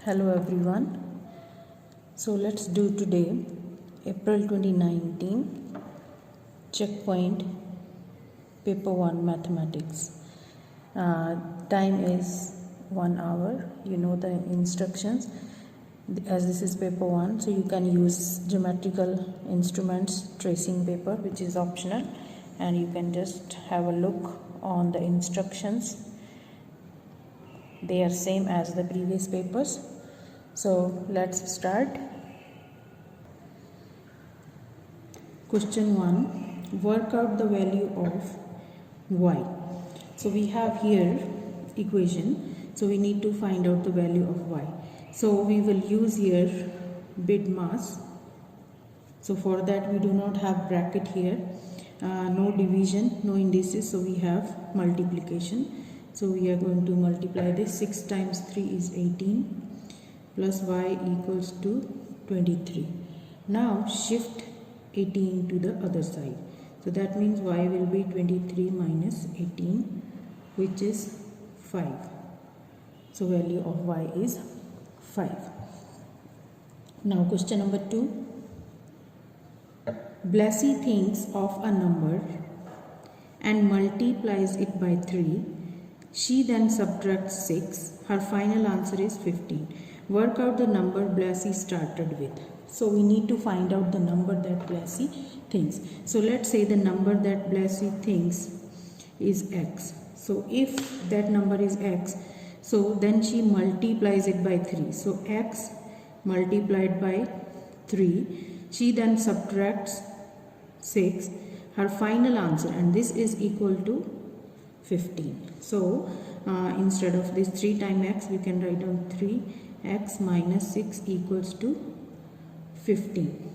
Hello everyone. So let's do today April 2019 checkpoint paper 1 mathematics. Time is 1 hour. You know the instructions as this is paper 1, so you can use geometrical instruments, tracing paper, which is optional, and you can just have a look on the instructions. They are same as the previous papers. So let's start. Question 1. Work out the value of y. So we have here equation. So we need to find out the value of y. So we will use here bid mass. So for that we do not have bracket here. No division, no indices. So we have multiplication. So we are going to multiply this. 6 times 3 is 18. Plus y equals to 23. Now shift 18 to the other side. So that means y will be 23 minus 18, which is 5. So value of y is 5. Now question number 2. Blessy thinks of a number and multiplies it by 3. She then subtracts 6. Her final answer is 15. Work out the number Blessy started with. So we need to find out the number that Blessy thinks. So let's say the number that Blessy thinks is x. So if that number is x, so then she multiplies it by 3. So x multiplied by 3. She then subtracts 6. Her final answer, and this is equal to 15. So instead of this 3 times x, we can write down 3x minus 6 equals to 15.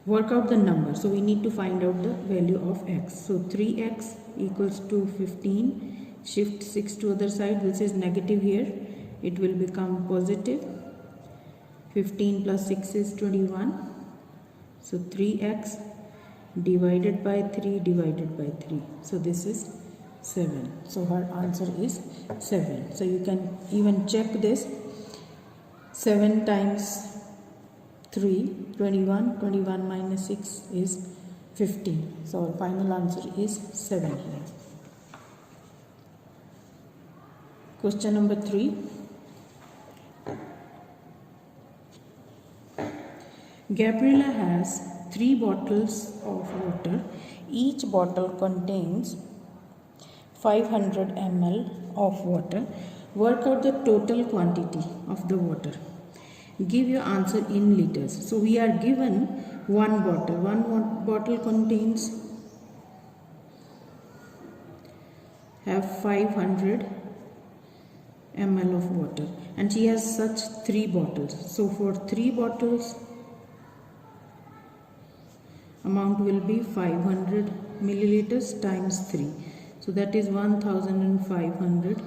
Work out the number. So we need to find out the value of x. So 3x equals to 15. Shift 6 to other side. This is negative here. It will become positive. 15 plus 6 is 21. So 3x divided by 3 divided by 3. So this is 7. So her answer is 7. So you can even check this. 7 times 3, 21. 21 minus 6 is 15. So our final answer is 7 here. Question number 3. Gabriela has 3 bottles of water. Each bottle contains 500 ml of water. Work out the total quantity of the water. Give your answer in liters. So we are given one bottle. One bottle contains 500 ml of water, and she has such 3 bottles. So for 3 bottles, amount will be 500 milliliters times 3. So that is 1500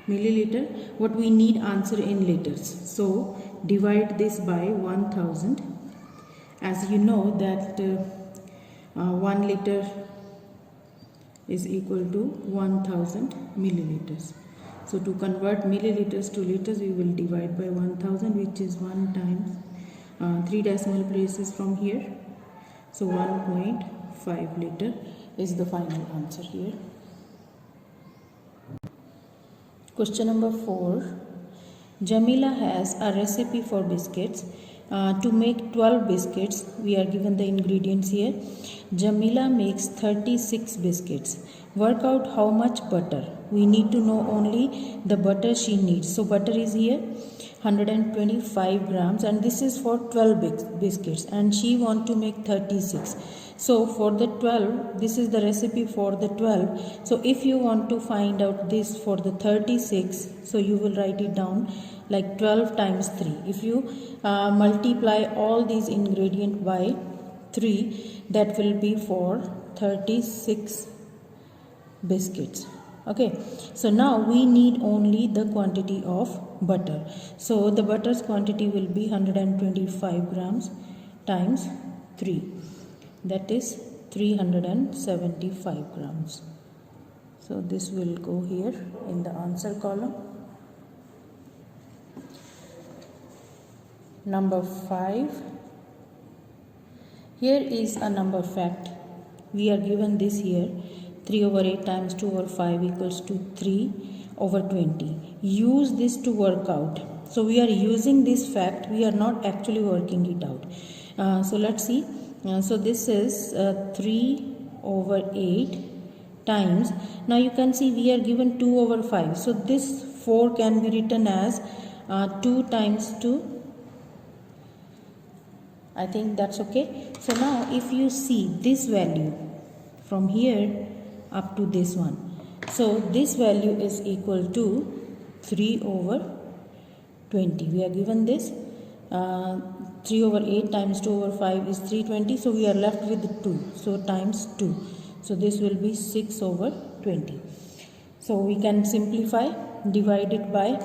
milliliter. What we need answer in liters. So divide this by 1000. As you know that 1 liter is equal to 1000 milliliters. So to convert milliliters to liters, we will divide by 1000, which is 1 times 3 decimal places from here. So 1.5 liter is the final answer here. Question number 4. Jamila has a recipe for biscuits. To make 12 biscuits, we are given the ingredients here. Jamila makes 36 biscuits. Work out how much butter. We need to know only the butter she needs. So butter is here 125 grams, and this is for 12 biscuits, and she want to make 36. So for the 12, this is the recipe for the 12. So if you want to find out this for the 36, so you will write it down like 12 times 3. If you multiply all these ingredients by 3, that will be for 36 biscuits. Okay, so now we need only the quantity of butter. So the butter's quantity will be 125 grams times 3. That is 375 grams. So this will go here in the answer column. number 5. Here is a number fact. We are given this here, 3 over 8 times 2 over 5 equals to 3 over 20. Use this to work out. So we are using this fact, we are not actually working it out. So let's see. So this is 3 over 8 times. Now you can see we are given 2 over 5. So this 4 can be written as 2 times 2. I think that's okay. So now if you see this value from here up to this one, so this value is equal to 3 over 20. We are given this 3 over 8 times 2 over 5 is 320. So we are left with 2. So times 2. So this will be 6 over 20. So we can simplify, divide it by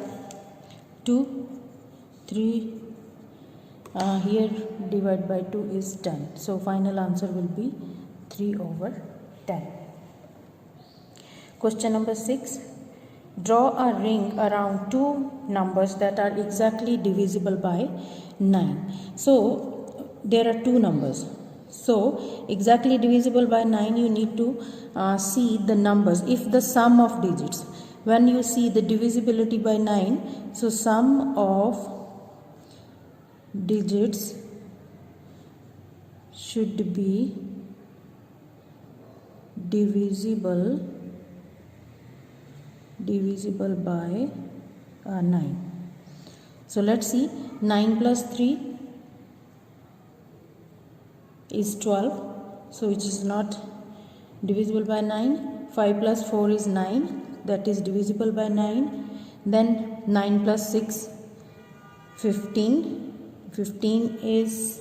2, 3. Here divide by 2 is 10. So final answer will be 3 over 10. Question number 6. Draw a ring around two numbers that are exactly divisible by 9. So there are two numbers. So exactly divisible by 9, you need to see the numbers. If the sum of digits, when you see the divisibility by 9, so sum of digits should be divisible by 9. So let's see, 9 plus 3 is 12, so which is not divisible by 9. 5 plus 4 is 9, that is divisible by 9. Then 9 plus 6, 15. 15 is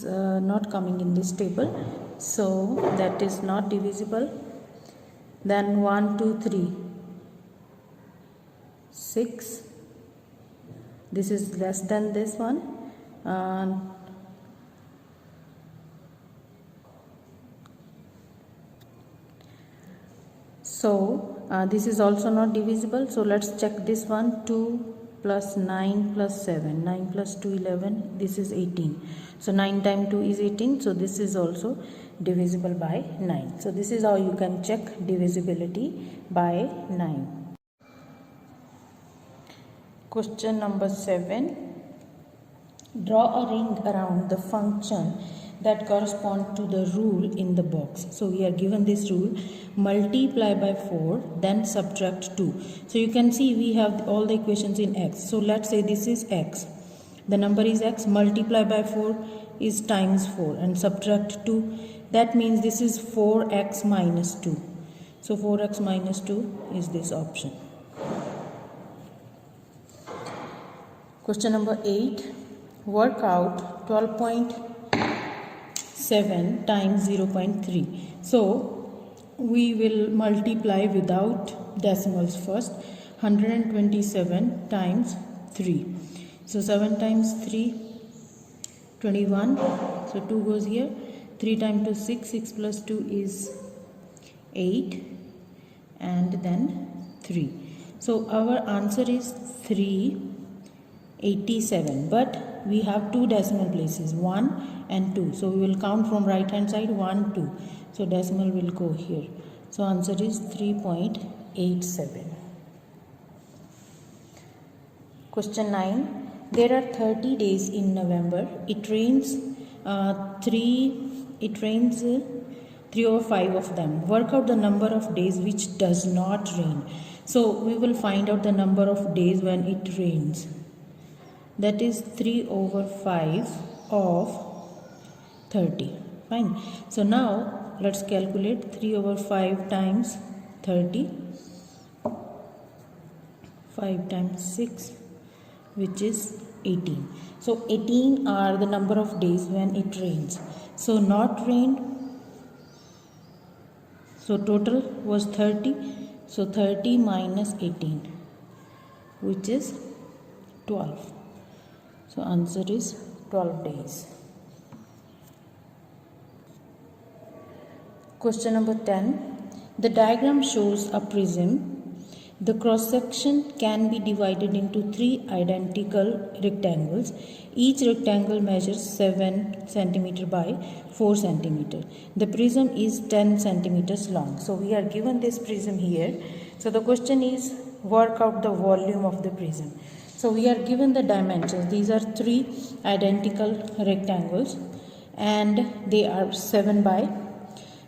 not coming in this table, so that is not divisible. Then 1, 2, 3, 6. This is less than this one. This is also not divisible. So let's check this one. 2 plus 9 plus 7. 9 plus 2, 11. This is 18. So 9 times 2 is 18. So this is also divisible by 9. So this is how you can check divisibility by 9. Question number 7. Draw a ring around the function that correspond to the rule in the box. So we are given this rule, multiply by 4 then subtract 2. So you can see we have all the equations in x. So let's say this is x, the number is x, multiply by 4 is times 4 and subtract 2. That means this is 4x minus 2. So 4x minus 2 is this option. Question number 8. Work out 12.7 times 0.3. So we will multiply without decimals first. 127 times 3. So 7 times 3, 21. So 2 goes here. 3 times 2, 6. 6 plus 2 is 8. And then 3. So our answer is 387. But we have two decimal places, 1 and 2. So we will count from right hand side, 1, 2. So decimal will go here. So answer is 3.87. Question 9. There are 30 days in November. It rains 3 over 5 of them. Work out the number of days which does not rain. So we will find out the number of days when it rains. That is 3 over 5 of 30. Fine. So now let's calculate 3 over 5 times 30. 5 times 6, which is 18. So 18 are the number of days when it rains. So not rained. So total was 30. So 30 minus 18, which is 12. So answer is 12 days. Question number 10. The diagram shows a prism The cross section can be divided into three identical rectangles. Each rectangle measures 7 cm by 4 cm. The prism is 10 centimeters long. So we are given this prism here. So the question is, work out the volume of the prism. So we are given the dimensions. These are three identical rectangles and they are 7 by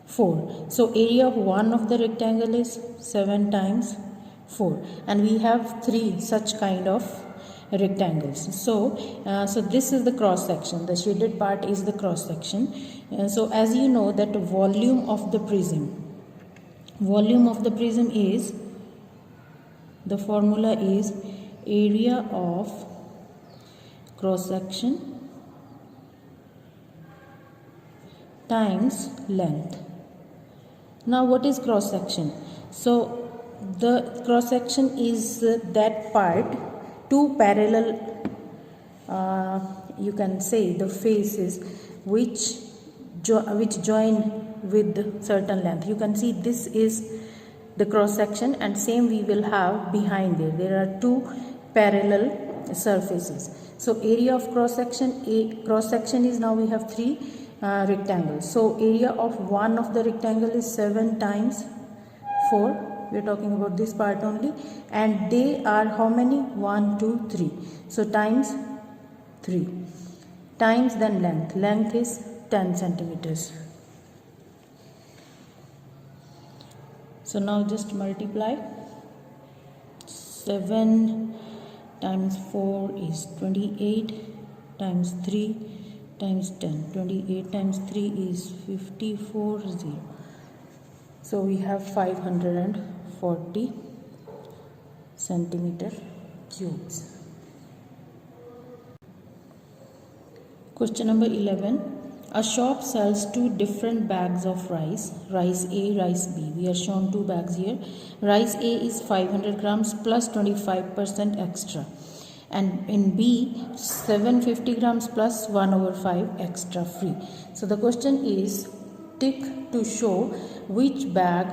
4. So area of one of the rectangle is 7 times 4, and we have three such kind of rectangles. So this is the cross section. The shaded part is the cross section. So as you know that the volume of the prism is, the formula is area of cross section times length. Now what is cross section? So the cross section is that part, two parallel you can say the faces which join with certain length. You can see this is the cross section, and same we will have behind there are two parallel surfaces. So area of cross section is, now we have three rectangles. So area of one of the rectangle is 7 times 4. We are talking about this part only, and they are how many? 1, 2, 3. So times 3 times then length is 10 centimeters. So now just multiply. 7 times 4 is 28 times 3 times 10. 28 times 3 is 54. So we have 540 centimeter cubes. Question number 11. A shop sells two different bags of rice A, rice B. We are shown two bags here. Rice A is 500 grams plus 25% extra, and in B 750 grams plus 1/5 extra free. So the question is, tick to show which bag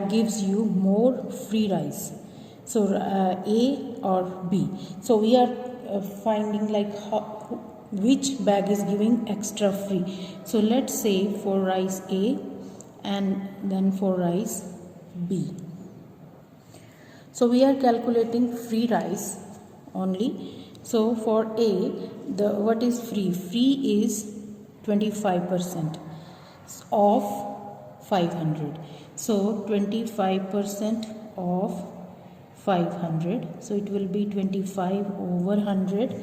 gives you more free rice. So A or B. So we are finding like which bag is giving extra free. So let's say for rice A and then for rice B. So we are calculating free rice only. So for A, what is free? Free is 25% of 500. So 25% of 500. So it will be 25 over 100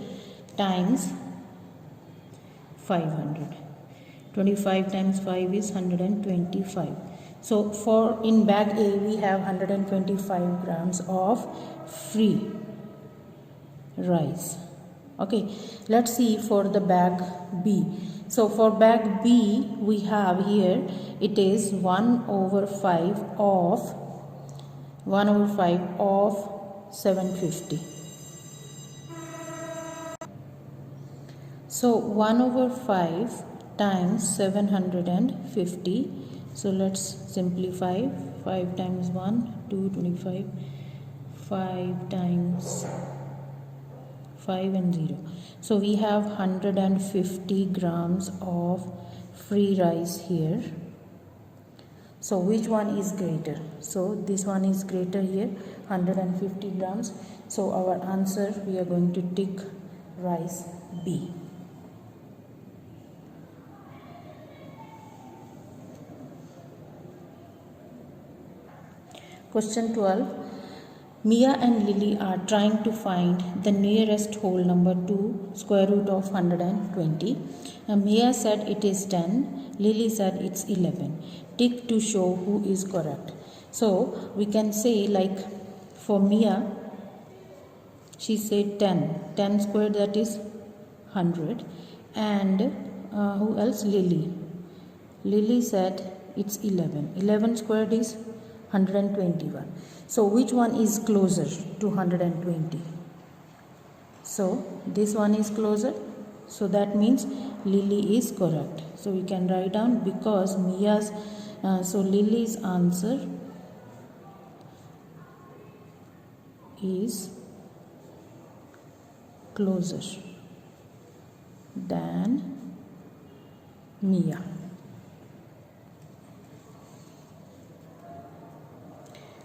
times 500. 25 times 5 is 125. So for in bag A we have 125 grams of free rice. Okay, let's see for the bag B. So for bag B we have here, it is 1/5 of 750. So 1/5 times 750. So let's simplify. 5 times 1, 2, 25. 5 times 5 and 0. So we have 150 grams of free rice here. So which one is greater? So this one is greater here, 150 grams. So our answer, we are going to tick rice B. Question 12. Mia and Lily are trying to find the nearest whole number to square root of 120. Mia said it is 10. Lily said it's 11. Tick to show who is correct. So we can say like for Mia, she said 10. 10 squared, that is 100. And who else? Lily. Lily said it's 11. 11 squared is 121. So which one is closer to 120? So this one is closer. So that means Lily is correct. So we can write down, because Lily's answer is closer than Mia.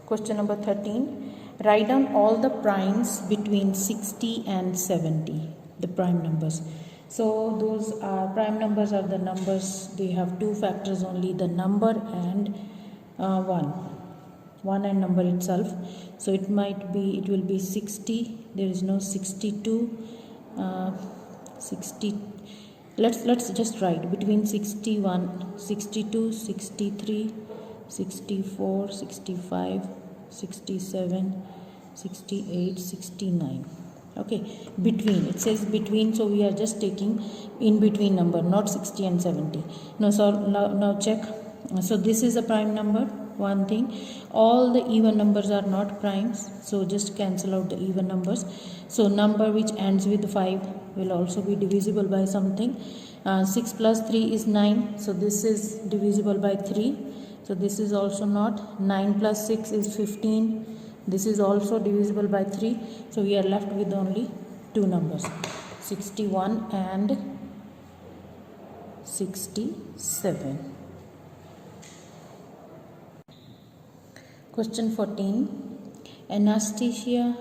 Question number 13. Write down all the primes between 60 and 70, the prime numbers. So those are prime numbers are the numbers, they have two factors only, the number and 1 and number itself. So it will be 60, there is no 62, 60. Let's just write between 61, 62, 63, 64, 65, 67, 68, 69. Okay, between, it says between, so we are just taking in between number, not 60 and 70. No, so now check. So this is a prime number, one thing. All the even numbers are not primes, so just cancel out the even numbers. So number which ends with 5 will also be divisible by something. 6 plus 3 is 9, so this is divisible by 3. So this is also not. 9 plus 6 is 15. This is also divisible by 3. So we are left with only two numbers, 61 and 67. Question 14. Anastasia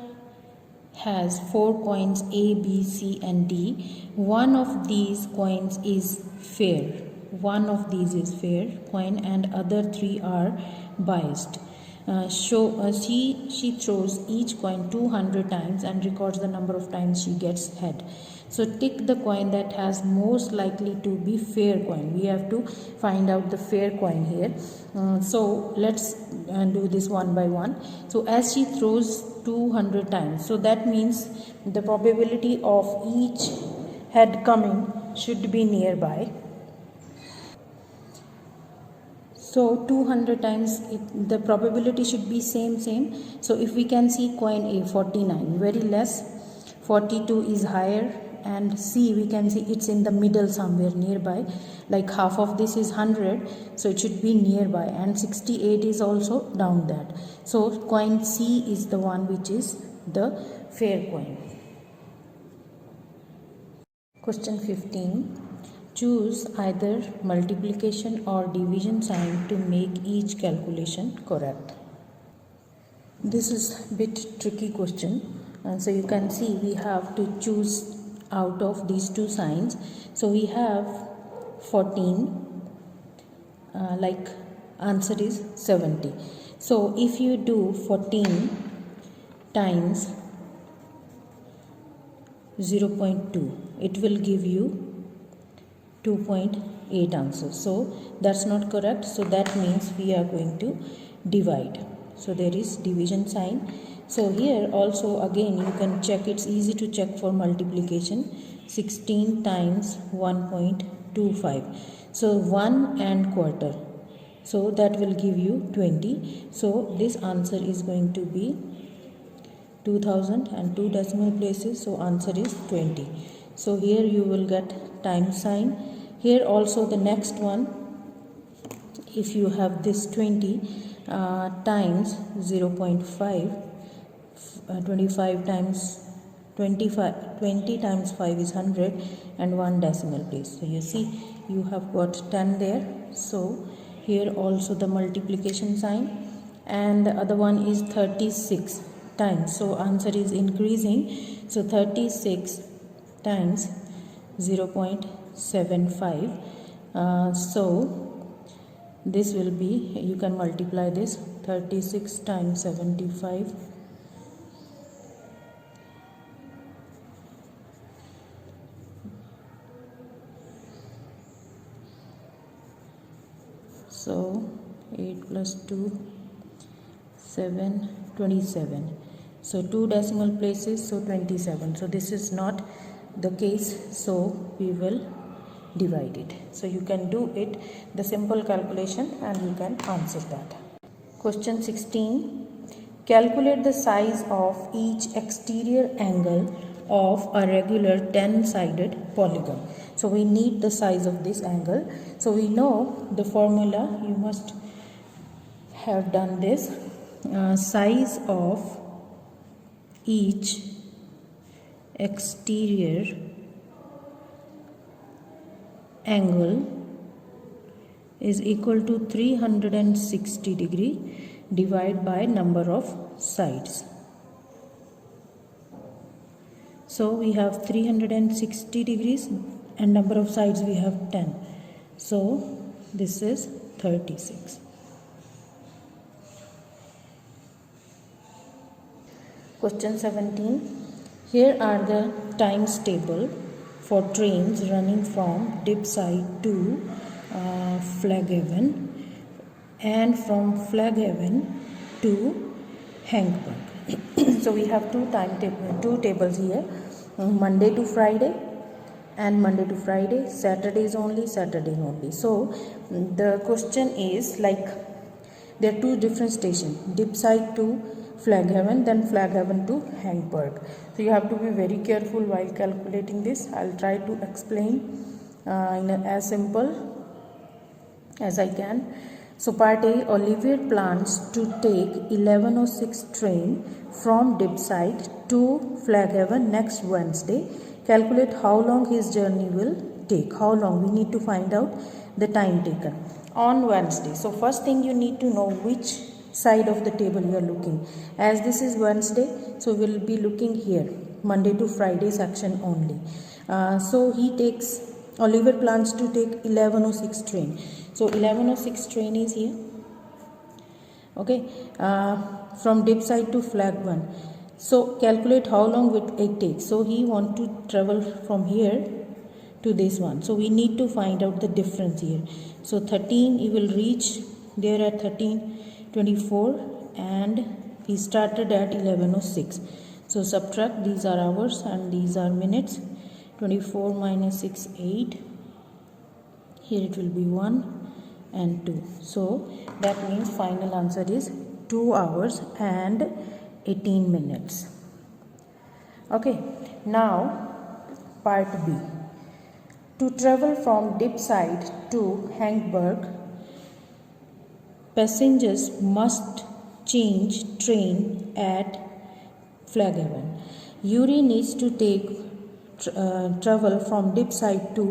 has 4 coins A, B, C and D. One of these coins is fair. One of these is fair coin and other 3 are biased. She throws each coin 200 times and records the number of times she gets head. So tick the coin that has most likely to be fair coin. We have to find out the fair coin here. So let's do this one by one. So as she throws 200 times, so that means the probability of each head coming should be nearby. So 200 times the probability should be same. So if we can see coin A, 49, very less, 42 is higher, and C we can see it's in the middle somewhere nearby, like half of this is 100, so it should be nearby, and 68 is also down that. So coin C is the one which is the fair coin. Question 15. Choose either multiplication or division sign to make each calculation correct. This is a bit tricky question, and so you can see we have to choose out of these two signs. So we have 14, like answer is 70. So if you do 14 times 0.2, it will give you 2.8 answers. So that's not correct. So that means we are going to divide. So there is division sign. So here also again you can check, it's easy to check for multiplication. 16 times 1.25. So 1 and quarter. So that will give you 20. So this answer is going to be 2000 and 2 decimal places. So answer is 20. So here you will get times sign. Here also the next one, if you have this 20 times 0.5, 25 times 25, 20 times 5 is 100 and 1 decimal place. So you see you have got 10 there. So here also the multiplication sign, and the other one is 36 times. So answer is increasing. So 36 times 0.75. So this will be, you can multiply this, 36 times 75. So 8 plus 2, 7, 27. So 2 decimal places, so 27. So this is not the case, so we will divide it. So you can do it, the simple calculation, and you can answer that. Question 16. Calculate the size of each exterior angle of a regular 10-sided polygon. So we need the size of this angle. So we know the formula, you must have done this. Size of each exterior angle is equal to 360 degree divided by number of sides. So we have 360 degrees and number of sides we have 10. So this is 36. Question 17. Here are the times table for trains running from Dibside to Flaghaven and from Flaghaven to Hankburg. So we have two tables here, Monday to Friday and Monday to Friday, Saturday only. So the question is like there are two different stations, Dibside to Flaghaven, then Flaghaven to Hankburg. So you have to be very careful while calculating this. I'll try to explain as simple as I can. So part A, Olivier plans to take 11:06 train from Dibside to Flaghaven next Wednesday. Calculate how long his journey will take. How long? We need to find out the time taken on Wednesday. So first thing you need to know which side of the table you are looking. As this is Wednesday, so we will be looking here, Monday to Friday section only. So Oliver plans to take 11:06 train. So 11:06 train is here. Okay, from Dibside to Flaghaven. So calculate how long it takes. So he want to travel from here to this one. So we need to find out the difference here. So 13, he will reach there at 13:24 and he started at 11:06. So subtract, these are hours and these are minutes. 24 minus 6, 8. Here it will be 1 and 2. So that means final answer is 2 hours and 18 minutes. Okay, now part B. To travel from Dibside to Hankburg, passengers must change train at Flaghaven. Yuri needs to travel from Dibside to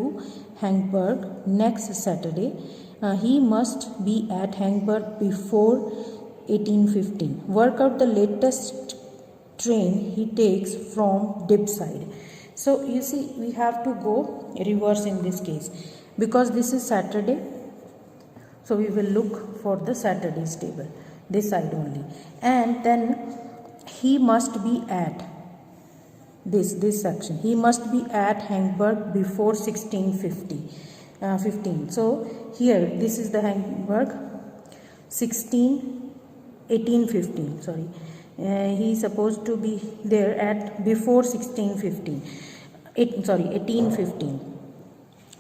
Hankburg next Saturday. He must be at Hankburg before 18:15. Work out the latest train he takes from Dibside. So you see, we have to go reverse in this case because this is Saturday. So we will look for the Saturday's table, this side only, and then he must be at this section. He must be at Hankburg before 15. So here this is the Hankburg 18:15. Sorry, he is supposed to be there at before 18:15.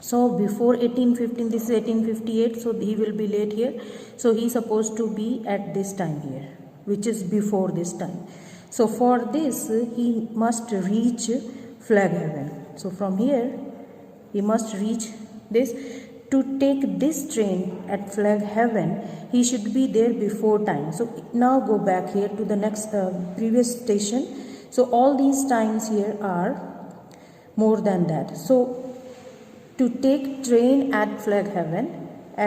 So before 18:15, this is 18:58. So he will be late here. So he is supposed to be at this time here, which is before this time. So for this he must reach Flaghaven. So from here he must reach this. To take this train at Flaghaven, he should be there before time. So now go back here to the next previous station. So all these times here are more than that. So to take train at Flaghaven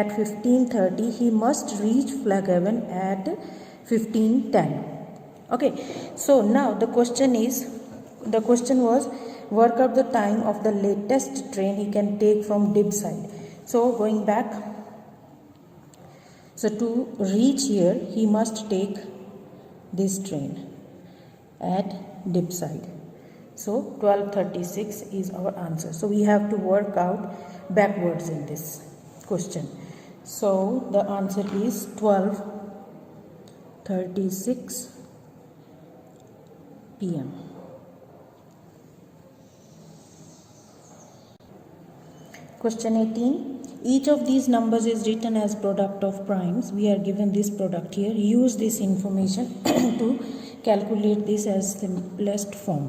at 15:30, he must reach Flaghaven at 15:10. Okay, so now the question was work out the time of the latest train he can take from Dibside. So going back, so to reach here he must take this train at Dibside. So 12:36 is our answer. So we have to work out backwards in this question. So the answer is 12:36 p.m. Question 18. Each of these numbers is written as product of primes. We are given this product here. Use this information to calculate this as simplest form.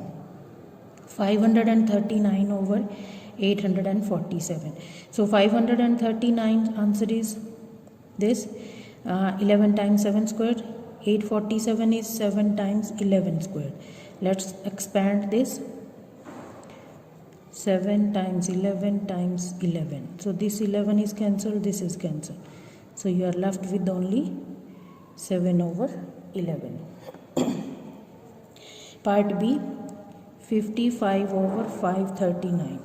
539 over 847. So 539 answer is this. 11 times 7 squared. 847 is 7 times 11 squared. Let's expand this. 7 times 11 times 11. So this 11 is cancelled, this is cancelled. So you are left with only 7 over 11. Part B, 55 over 539.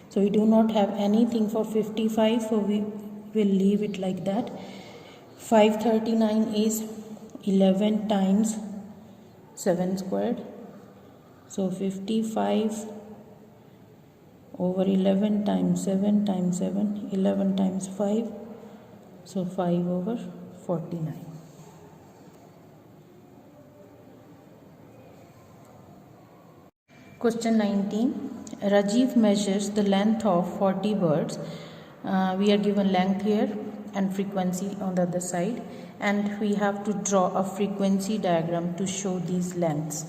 So we do not have anything for 55, so we will leave it like that. 539 is 11 times 7 squared. So 55 over 11 times 7 times 7, 11 times 5, so 5 over 49. Question 19. Rajiv measures the length of 40 birds. We are given length here and frequency on the other side, and we have to draw a frequency diagram to show these lengths.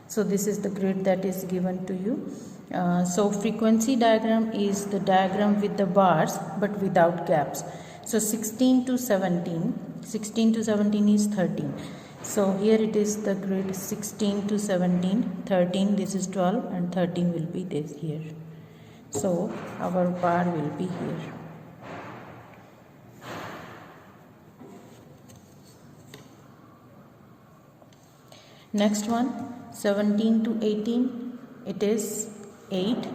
So this is the grid that is given to you. So frequency diagram is the diagram with the bars but without gaps. So 16 to 17 is 13. So here it is the grid 16 to 17, 13 this is 12, and 13 will be this here. So our bar will be here. Next one, 17 to 18, it is 8.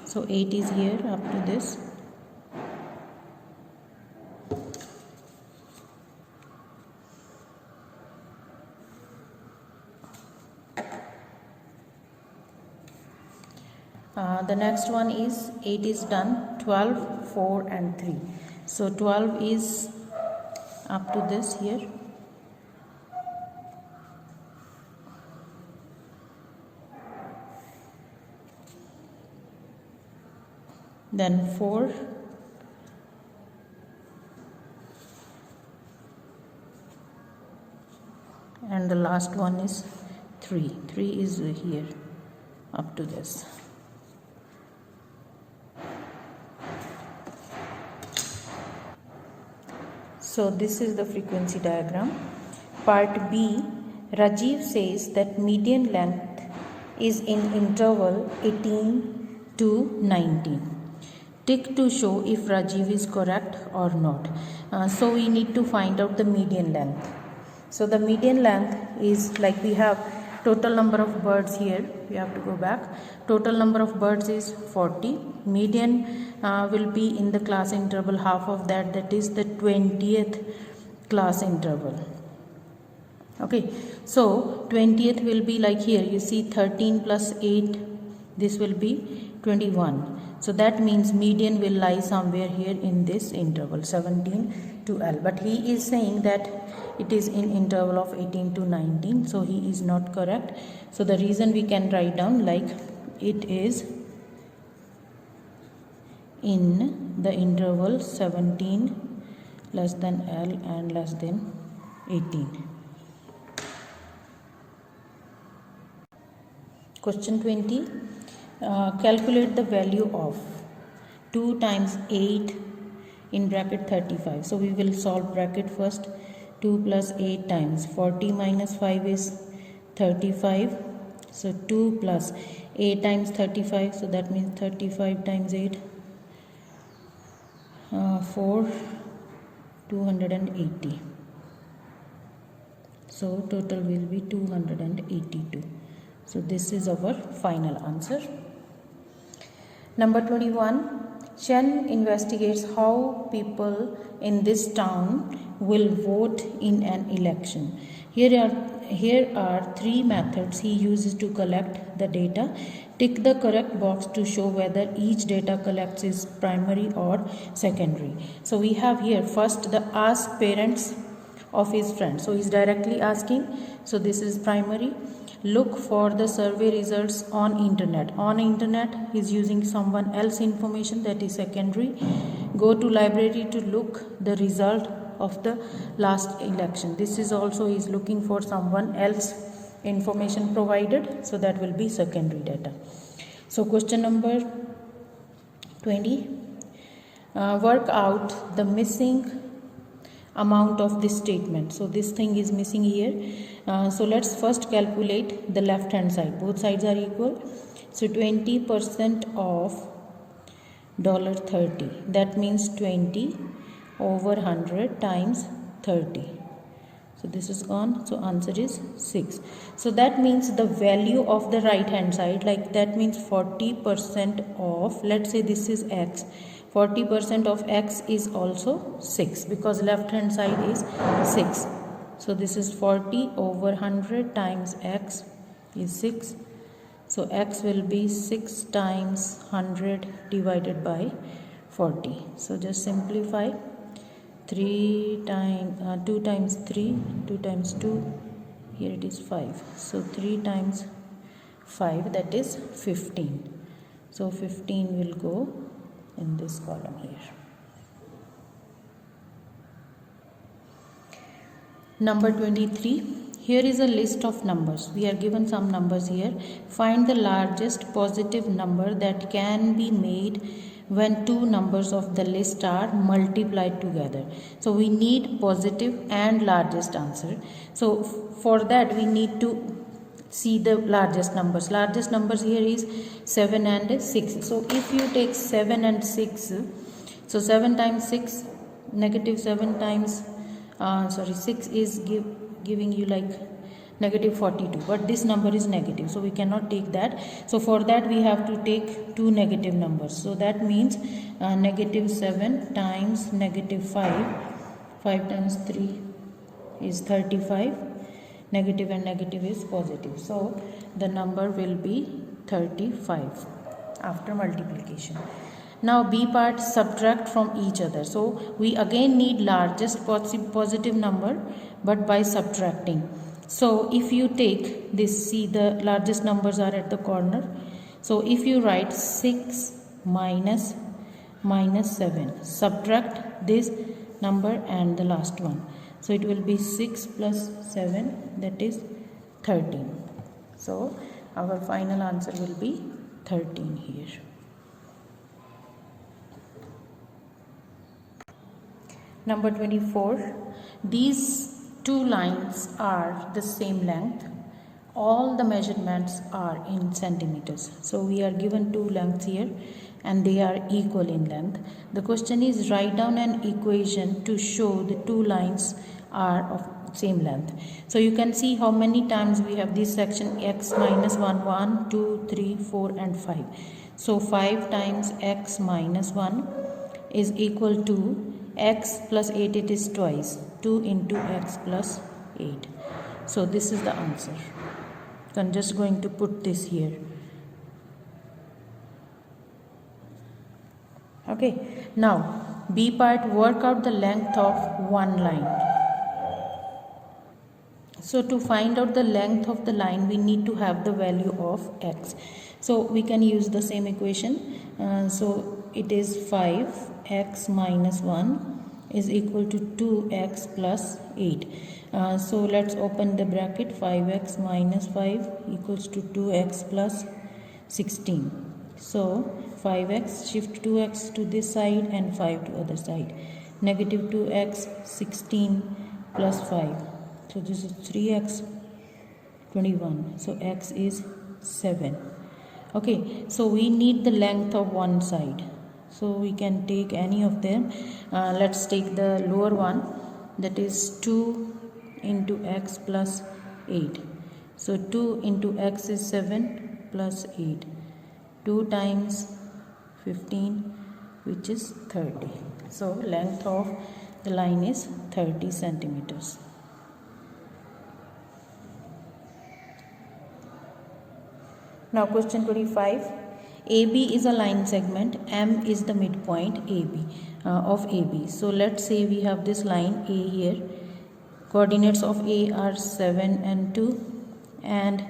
So 8 is here up to this. The next one is 8 is done, 12, 4 and 3. So 12 is up to this here. Then 4, and the last one is 3. 3 is here up to this. So this is the frequency diagram. Part B, Rajiv says that median length is in interval 18 to 19. Tick to show if Rajiv is correct or not. So we need to find out the median length. So the median length is like we have total number of birds here. We have to go back. Total number of birds is 40. Median will be in the class interval half of that, that is the 20th class interval. Okay, so 20th will be like here you see 13 plus 8, this will be 21. So that means median will lie somewhere here in this interval 17 to L, but he is saying that it is in interval of 18 to 19, so he is not correct. So the reason we can write down like it is in the interval 17 less than L and less than 18. Question 20. Calculate the value of 2 times 8 in bracket 35. So we will solve bracket first. 2 plus 8 times 40 minus 5 is 35. So 2 plus 8 times 35. So that means 35 times 8. 280. So total will be 282. So this is our final answer. Number 21. Chen investigates how people in this town will vote in an election. Here are 3 methods he uses to collect the data. Tick the correct box to show whether each data collects is primary or secondary. So we have here first the ask parents of his friend. So he's directly asking. So this is primary. Look for the survey results on internet. On internet he's using someone else information, that is secondary. Go to library to look the result of the last election. This is also he's looking for someone else information provided, so that will be secondary data. So question number 20. Work out the missing amount of this statement. So this thing is missing here. So let's first calculate the left hand side. Both sides are equal. So 20% of $30, that means 20 over 100 times 30. So this is gone, so answer is 6. So that means the value of the right hand side, like that means 40% of, let's say this is x, 40% of x is also 6, because left hand side is 6. So this is 40 over 100 times x is 6. So x will be 6 times 100 divided by 40. So just simplify. 2 times 3, 2 times 2, here it is 5. So 3 times 5, that is 15. So 15 will go in this column here. Number 23. Here is a list of numbers. We are given some numbers here. Find the largest positive number that can be made when two numbers of the list are multiplied together. So we need positive and largest answer. So for that we need to see the largest numbers. Largest numbers here is 7 and 6. So if you take 7 and 6, so 7 times 6, negative 7 times 6 is giving you like negative 42, but this number is negative, so we cannot take that. So for that we have to take two negative numbers. So that means negative 7 times negative 5, 5 times 3 is 35, negative and negative is positive, so the number will be 35 after multiplication. Now B part, subtract from each other. So we again need largest positive number, but by subtracting. So if you take this, see the largest numbers are at the corner. So if you write 6 minus 7, subtract this number and the last one. So it will be 6 plus 7, that is 13. So our final answer will be 13 here. Number 24. These two lines are the same length. All the measurements are in centimeters. So we are given two lengths here and they are equal in length. The question is, write down an equation to show the two lines are of same length. So you can see how many times we have this section, x minus 1, 1, 2, 3, 4 and 5. So 5 times x minus 1 is equal to x plus 8, it is twice, 2 into x plus 8. So this is the answer. So I'm just going to put this here. Okay, now B part, work out the length of one line. So to find out the length of the line, we need to have the value of x. So we can use the same equation. So it is 5x minus 1 is equal to 2x plus 8. So let's open the bracket. 5x minus 5 equals to 2x plus 16. So 5x, shift 2x to this side and 5 to other side. Negative 2x, 16 plus 5. So this is 3x, 21. So x is 7. Okay, so we need the length of one side. So we can take any of them. Let's take the lower one, that is 2 into x plus 8. So 2 into x is 7 plus 8. 2 times 15, which is 30. So length of the line is 30 centimeters. Now question 25. AB is a line segment, M is the midpoint of AB. So let's say we have this line A here. Coordinates of A are 7 and 2 and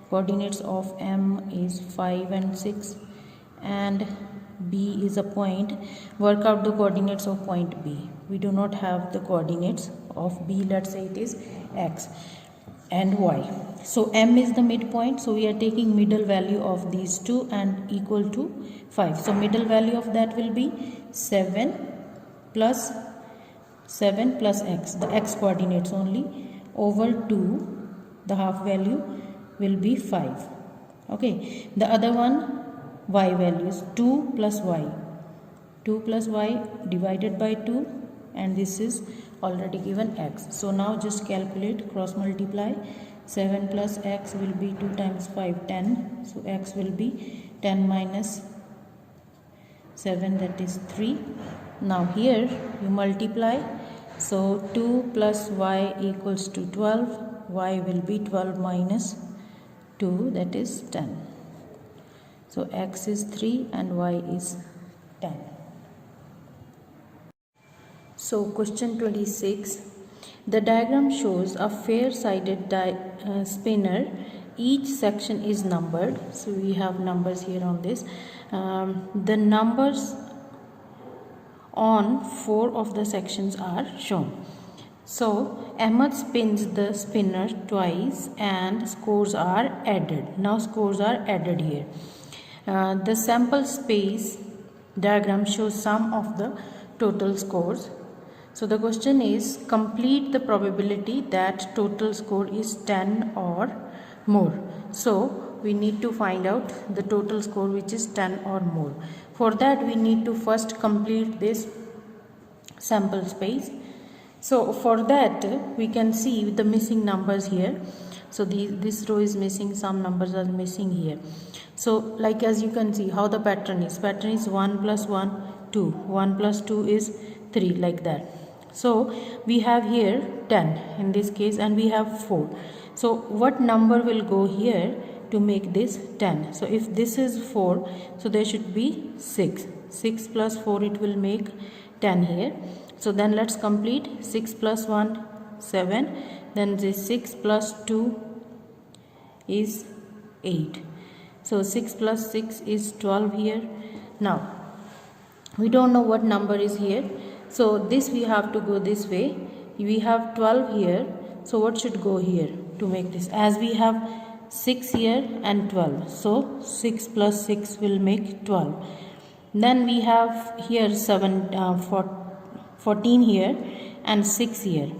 coordinates of M is 5 and 6 and B is a point. Work out the coordinates of point B. We do not have the coordinates of B. Let's say it is X and Y. So M is the midpoint, so we are taking middle value of these two and equal to 5. So middle value of that will be 7 plus x, the x coordinates only, over 2 the half value will be 5. Okay, the other one y values 2 plus y, 2 plus y divided by 2, and this is already given x. So now just calculate, cross multiply. 7 plus x will be 2 times 5, 10. So x will be 10 minus 7, that is 3. Now here you multiply. So 2 plus y equals to 12. Y will be 12 minus 2, that is 10. So x is 3 and y is 10. So question 26. The diagram shows a fair-sided spinner. Each section is numbered. So we have numbers here on this. The numbers on 4 of the sections are shown. So Ahmed spins the spinner twice and scores are added. Now scores are added here. The sample space diagram shows sum of the total scores. So the question is, complete the probability that total score is 10 or more. So we need to find out the total score which is 10 or more. For that we need to first complete this sample space. So for that we can see the missing numbers here. So this row is missing, some numbers are missing here. So like as you can see how the pattern is 1 plus 1 2, 1 plus 2 is 3, like that. So we have here 10 in this case and we have 4. So what number will go here to make this 10? So if this is 4, so there should be 6. 6 plus 4, it will make 10 here. So then let's complete. 6 plus 1, 7. Then this 6 plus 2 is 8. So 6 plus 6 is 12 here. Now we don't know what number is here. So this we have to go this way. We have 12 here. So what should go here to make this? As we have 6 here and 12. So 6 plus 6 will make 12. Then we have here 14 here and 6 here.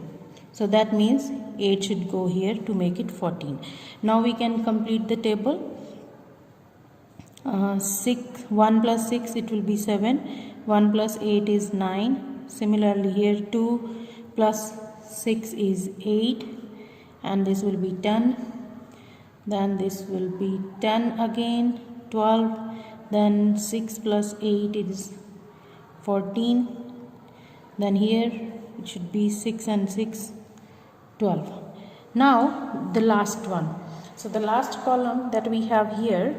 So that means 8 should go here to make it 14. Now we can complete the table. 1 plus 6, it will be 7. 1 plus 8 is 9. Similarly here 2 plus 6 is 8, and this will be 10. Then this will be 10 again, 12. Then 6 plus 8 is 14. Then here it should be 6 and 6, 12. Now the last one. So the last column that we have here.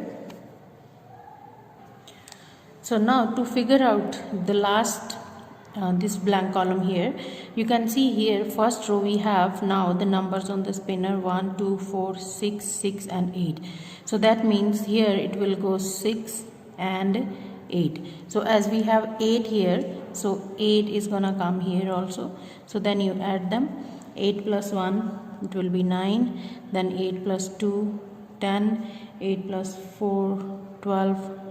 So now to figure out the last this blank column here, you can see here first row we have now the numbers on the spinner 1 2 4 6 6 and 8. So that means here it will go 6 and 8. So as we have 8 here, so 8 is gonna come here also. So then you add them. 8 plus 1, it will be 9. Then 8 plus 2, 10. 8 plus 4, 12.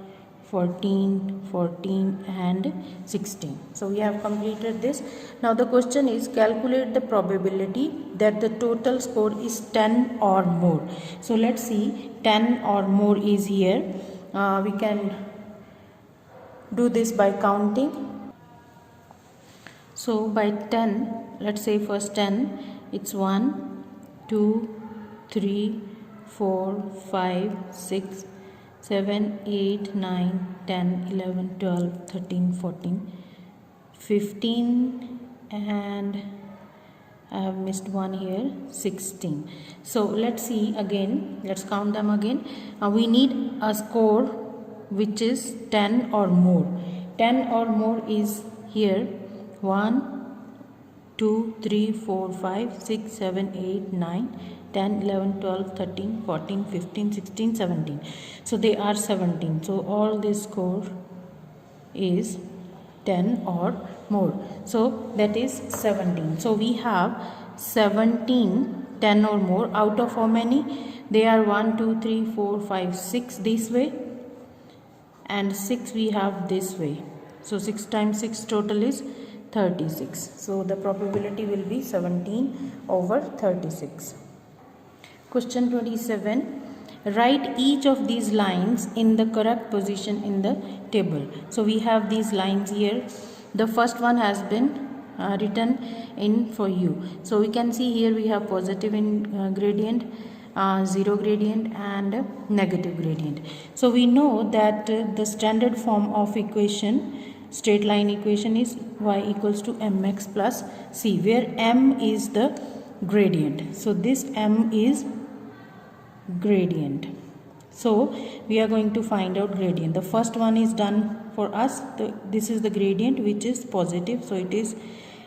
14, 14 and 16. So we have completed this. Now the question is, calculate the probability that the total score is 10 or more. So let's see, 10 or more is here. We can do this by counting. So by 10, let's say first 10, it's 1, 2, 3, 4, 5, 6, 7, 8, 9, 10, 11, 12, 13, 14, 15 and I have missed one here, 16. So let's see again, let's count them again. We need a score which is 10 or more. 10 or more is here 1, 2, 3, 4, 5, 6, 7, 8, 9, 10, 11, 12, 13, 14, 15, 16, 17. So they are 17. So all this score is 10 or more. So that is 17. So we have 17 10 or more. Out of how many? They are 1, 2, 3, 4, 5, 6 this way. And 6 we have this way. So 6 times 6 total is 36. So the probability will be 17 over 36. Question 27. Write each of these lines in the correct position in the table. So we have these lines here. The first one has been written in for you. So we can see here we have positive in gradient, zero gradient and negative gradient. So we know that the standard form of equation, straight line equation, is y equals to mx plus c, where m is the gradient. So this m is gradient. So we are going to find out gradient. The first one is done for us. This is the gradient which is positive, so it is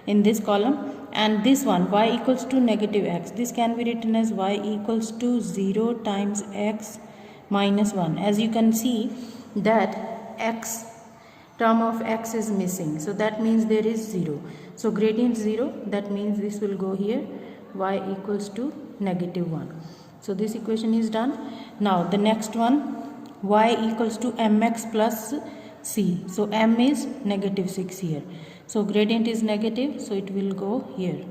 in this column. And this one, y equals to negative x, this can be written as y equals to 0 times x minus 1. As you can see that x, term of x is missing, so that means there is 0. So gradient 0, that means this will go here, y equals to negative 1. So this equation is done. Now the next one, y equals to mx plus c. So m is negative 6 here. So gradient is negative, so it will go here,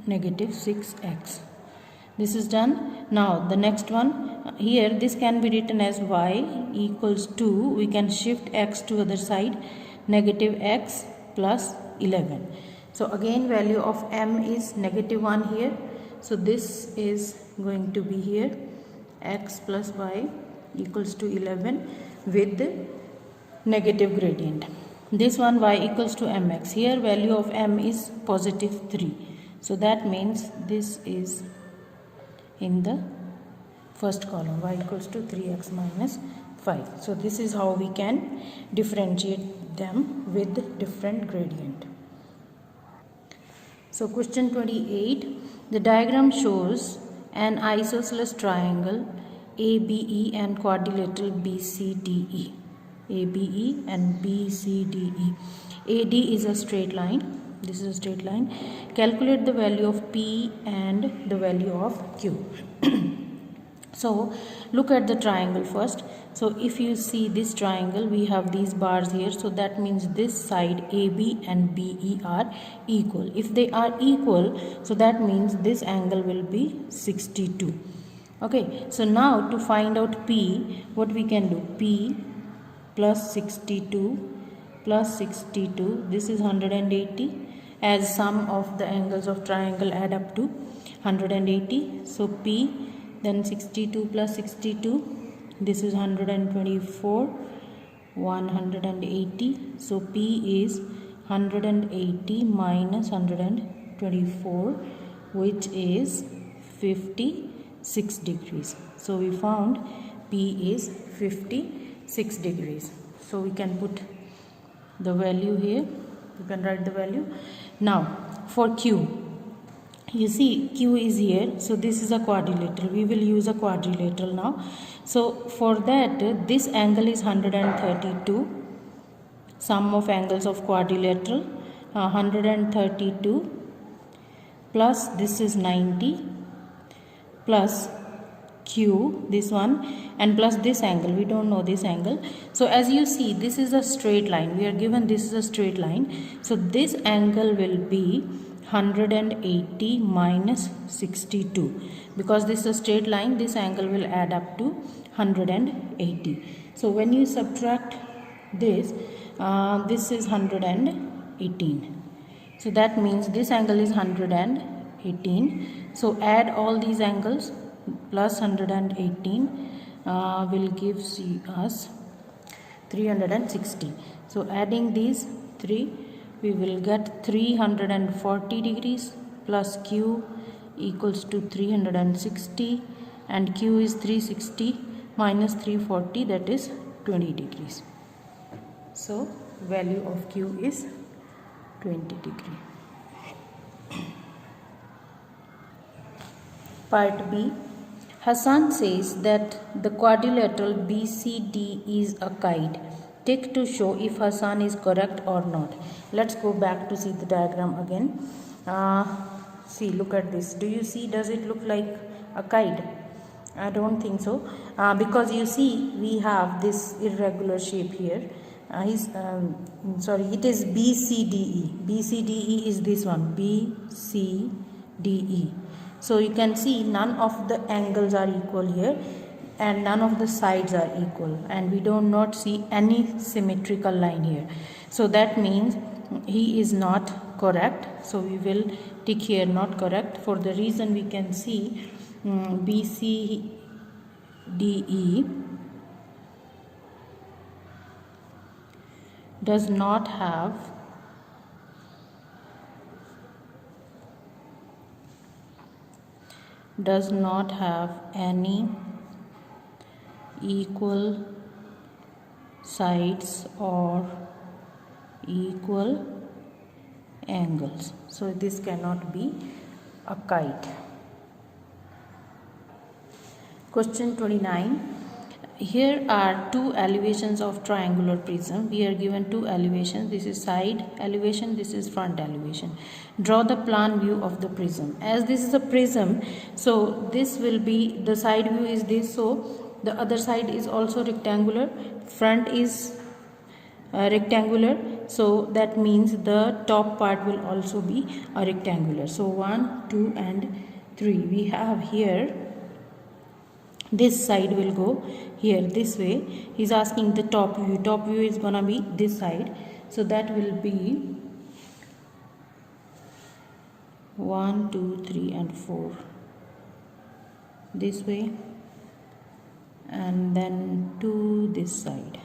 negative 6x. This is done. Now the next one, here this can be written as y equals to, we can shift x to other side, negative x plus 11. So again value of m is negative 1 here. So this is going to be here, x plus y equals to 11 with the negative gradient. This one, y equals to mx. Here value of m is positive 3. So that means this is in the first column, y equals to 3x minus 5. So this is how we can differentiate them with different gradient. So question 28. The diagram shows an isosceles triangle ABE and quadrilateral BCDE. ABE and BCDE. AD is a straight line. This is a straight line. Calculate the value of P and the value of Q. So look at the triangle first. So if you see this triangle, we have these bars here. So that means this side AB and BE are equal. If they are equal, so that means this angle will be 62. Okay, so now to find out P, what we can do? P plus 62 plus 62, this is 180, as sum of the angles of triangle add up to 180. So P, then 62 plus 62, this is 124, 180. So P is 180 minus 124, which is 56 degrees. So we found P is 56 degrees. So we can put the value here. You can write the value. Now for Q, you see Q is here, so this is a quadrilateral. We will use a quadrilateral now. So for that, this angle is 132. Sum of angles of quadrilateral, 132 plus this is 90 plus Q, this one, and plus this angle. We don't know this angle. So as you see, this is a straight line. We are given this is a straight line. So this angle will be 180 minus 62. Because this is a straight line, this angle will add up to 180. So when you subtract this, this is 118. So that means this angle is 118. So add all these angles, plus 118 will give us 360. So adding these 3, we will get 340 degrees plus Q equals to 360, and Q is 360 minus 340, that is 20 degrees. So value of Q is 20 degree. Part B. Hassan says that the quadrilateral BCD is a kite. Tick to show if Hassan is correct or not. Let's go back to see the diagram again. See, look at this. Do you see, does it look like a kite? I don't think so. Because you see, we have this irregular shape here. It is BCDE. BCDE is this one, BCDE. So you can see none of the angles are equal here and none of the sides are equal, and we do not see any symmetrical line here. So that means he is not correct. So we will tick here not correct. For the reason we can see BCDE does not have any equal sides or equal angles. So this cannot be a kite. Question 29. Here are two elevations of triangular prism. We are given two elevations. This is side elevation, this is front elevation. Draw the plan view of the prism. As this is a prism, so this will be, the side view is this, so the other side is also rectangular, front is rectangular, so that means the top part will also be a rectangular. So 1, 2 and 3 we have here. This side will go here this way. He's asking the top view. Top view is gonna be this side. So that will be 1, 2, 3 and 4 this way, and then 2 this side.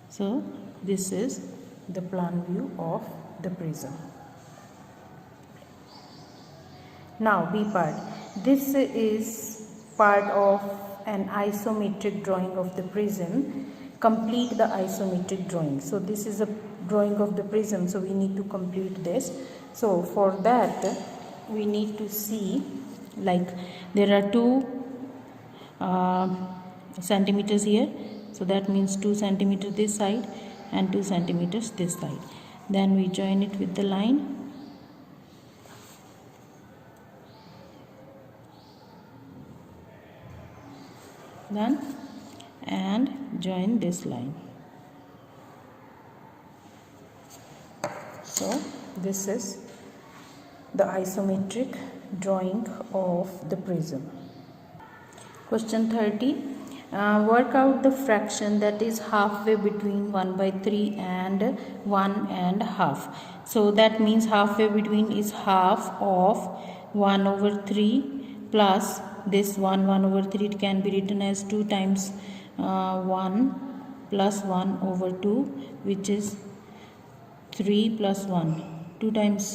So this is the plan view of the prism. Now B part. This is part of an isometric drawing of the prism. Complete the isometric drawing. So this is a drawing of the prism, so we need to complete this. So for that we need to see, like, there are 2 centimeters here, so that means 2 centimeters this side and 2 centimeters this side. Then we join it with the line. Done, and join this line. So this is the isometric drawing of the prism. Question 30. Work out the fraction that is halfway between 1/3 and 1.5. So that means halfway between is half of 1/3 plus this 1/3. It can be written as 2 times 1 plus 1/2, which is 3 plus 1. 2 times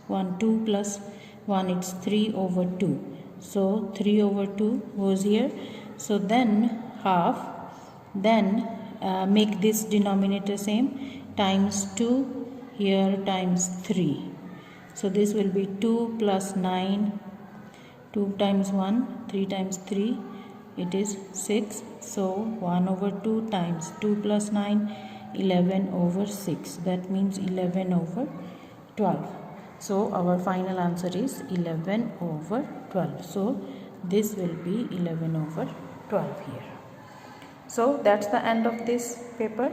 1, 2 plus 1, it's 3/2. So 3/2 goes here. So then half, then make this denominator same, times 2 here times 3. So this will be 2 plus 9. 2 times 1, 3 times 3, it is 6. So 1/2 times 2 plus 9, 11/6. That means 11/12. So our final answer is 11/12. So this will be 11/12 here. So that's the end of this paper.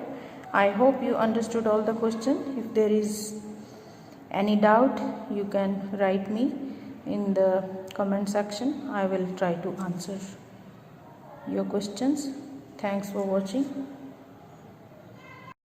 I hope you understood all the questions. If there is any doubt, you can write me in the comment section. I will try to answer your questions. Thanks for watching.